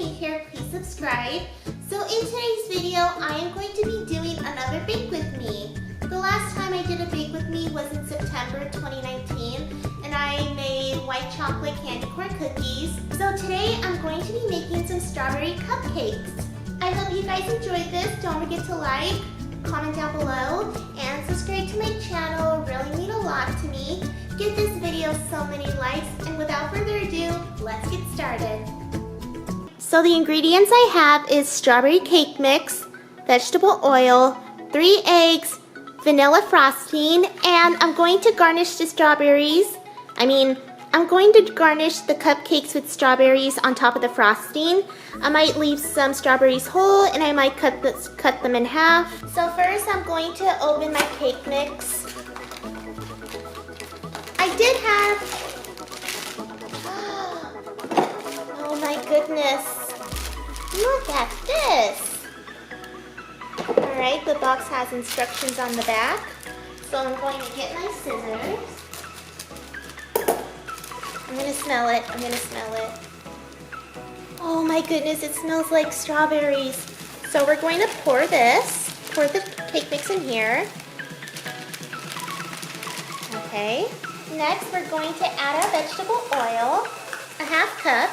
new here, please subscribe. So in today's video, I am going to be doing another bake with me. The last time I did a bake with me was in September 2019, and I made white chocolate candy corn cookies. So today I'm going to be making some strawberry cupcakes. I hope you guys enjoyed this. Don't forget to like, comment down below, and subscribe to my channel. It really means a lot to me. Give this video so many likes, and without further ado, let's get started. So the ingredients I have is strawberry cake mix, vegetable oil, 3 eggs, vanilla frosting, and I'm going to garnish the strawberries. I'm going to garnish the cupcakes with strawberries on top of the frosting. I might leave some strawberries whole, and I might cut them in half. So first I'm going to open my cake mix. I did have, oh my goodness, look at this. Alright, the box has instructions on the back. So I'm going to get my scissors. I'm gonna smell it. Oh my goodness, it smells like strawberries. So we're going to pour the cake mix in here. Okay. Next, we're going to add our vegetable oil, a half cup.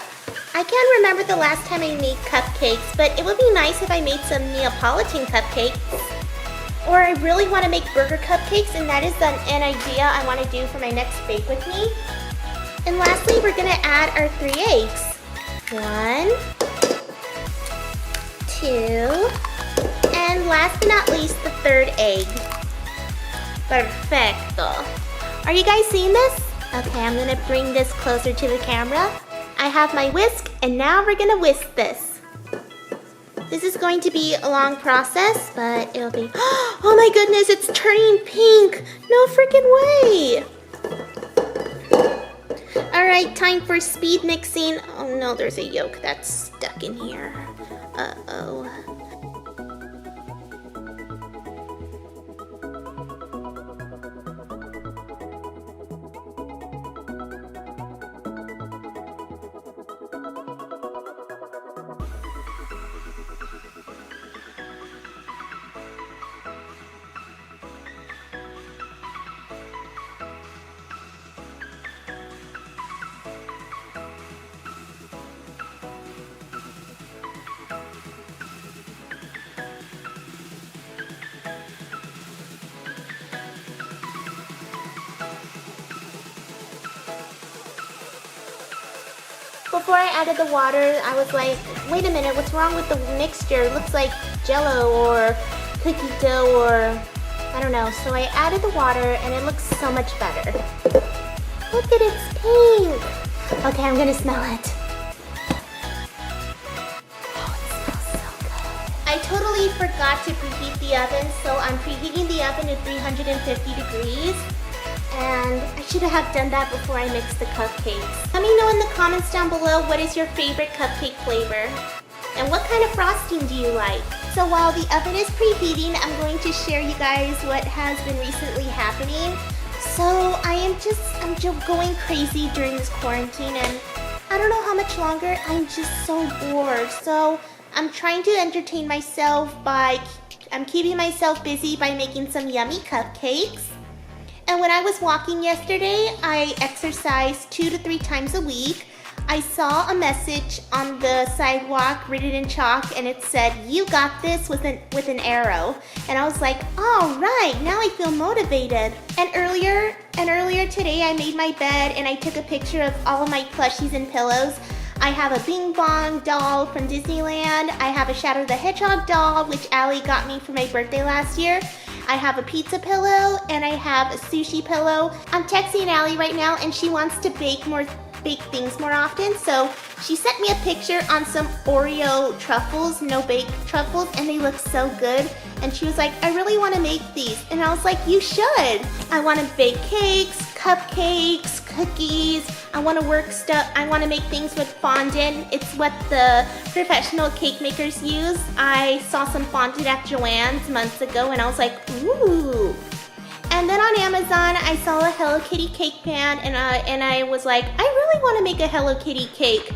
I can't remember the last time I made cupcakes, but it would be nice if I made some Neapolitan cupcakes. Or I really want to make burger cupcakes, and that is an idea I want to do for my next bake with me. And lastly, we're going to add our 3 eggs. 1, 2, and last but not least, the 3rd egg. Perfecto. Are you guys seeing this? Okay, I'm going to bring this closer to the camera. I have my whisk, and now we're going to whisk this. This is going to be a long process, but it'll be... Oh my goodness, it's turning pink. No freaking way. Alright, time for speed mixing. Oh no, there's a yolk that's stuck in here. Uh-oh. Before I added the water, I was like, wait a minute, what's wrong with the mixture? It looks like Jello or cookie dough or I don't know. So I added the water and it looks so much better. Look at it, it's pink. Okay, I'm gonna smell it. Oh, it smells so good. I totally forgot to preheat the oven, so I'm preheating the oven to 350 degrees. And I should have done that before I mixed the cupcakes. Let me know in the comments down below what is your favorite cupcake flavor. And what kind of frosting do you like? So while the oven is preheating, I'm going to share you guys what has been recently happening. So I'm just going crazy during this quarantine, and I don't know how much longer. I'm just so bored. So I'm trying to entertain myself I'm keeping myself busy by making some yummy cupcakes. And when I was walking yesterday, I exercised 2 to 3 times a week. I saw a message on the sidewalk written in chalk, and it said, "You got this," with an arrow. And I was like, all right, now I feel motivated. And earlier today, I made my bed and I took a picture of all of my plushies and pillows. I have a Bing Bong doll from Disneyland. I have a Shadow the Hedgehog doll, which Allie got me for my birthday last year. I have a pizza pillow, and I have a sushi pillow. I'm texting Allie right now, and she wants to bake things more often, so she sent me a picture on some Oreo truffles, no-bake truffles, and they look so good. And she was like, I really want to make these. And I was like, you should. I want to bake cakes, cupcakes, cookies. I want to I want to make things with fondant. It's what the professional cake makers use. I saw some fondant at Joann's months ago, and I was like, ooh. And then on Amazon, I saw a Hello Kitty cake pan, and I was like, I really want to make a Hello Kitty cake.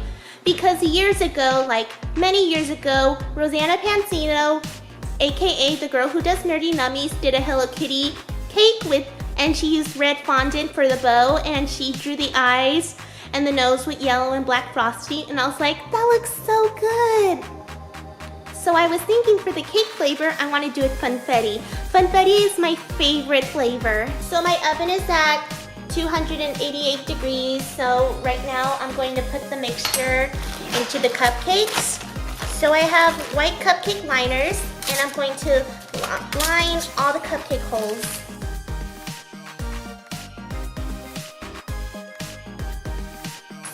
because years ago, like many years ago, Rosanna Pansino, aka the girl who does Nerdy Nummies, did a Hello Kitty cake and she used red fondant for the bow, and she drew the eyes and the nose with yellow and black frosting, and I was like, that looks so good. So I was thinking for the cake flavor, I want to do it funfetti. Funfetti is my favorite flavor. So my oven is at 288 degrees. So right now I'm going to put the mixture into the cupcakes. So I have white cupcake liners, and I'm going to line all the cupcake holes.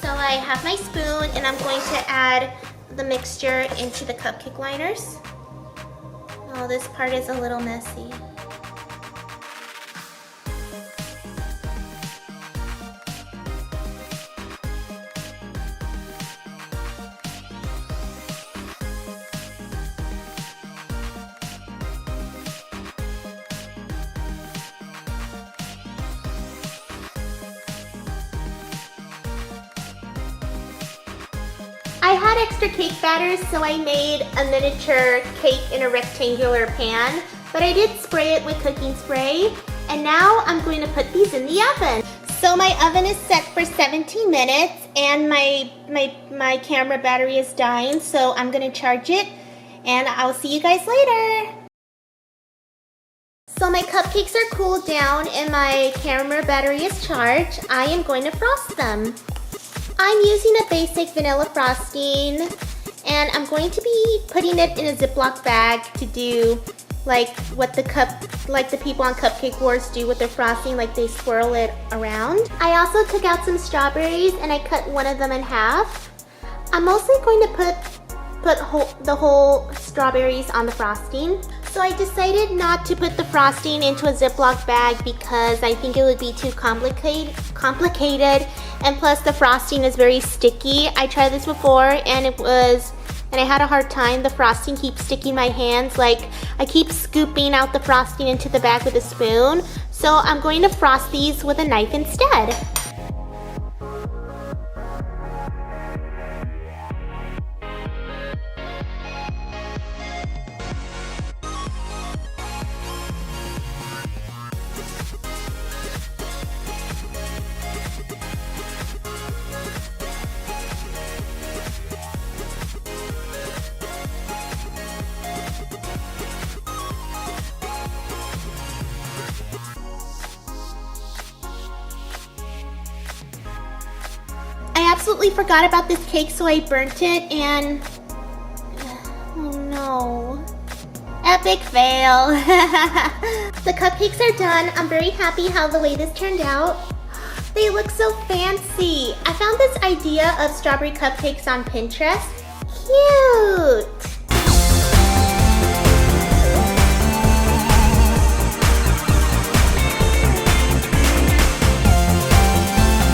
So I have my spoon, and I'm going to add the mixture into the cupcake liners. Oh, this part is a little messy. I had extra cake batter, so I made a miniature cake in a rectangular pan, but I did spray it with cooking spray, and now I'm going to put these in the oven. So my oven is set for 17 minutes, and my camera battery is dying, so I'm going to charge it, and I'll see you guys later. So my cupcakes are cooled down, and my camera battery is charged. I am going to frost them. I'm using a basic vanilla frosting, and I'm going to be putting it in a Ziploc bag to do like what the people on Cupcake Wars do with their frosting, like they swirl it around. I also took out some strawberries and I cut one of them in half. I'm mostly going to put the whole strawberries on the frosting. So I decided not to put the frosting into a Ziploc bag because I think it would be too complicated, and plus the frosting is very sticky. I tried this before and I had a hard time. The frosting keeps sticking my hands, like I keep scooping out the frosting into the bag with a spoon. So I'm going to frost these with a knife instead. I absolutely forgot about this cake, so I burnt it, and oh no, epic fail. The cupcakes are done. I'm very happy how the way this turned out. They look so fancy. I found this idea of strawberry cupcakes on Pinterest. Cute.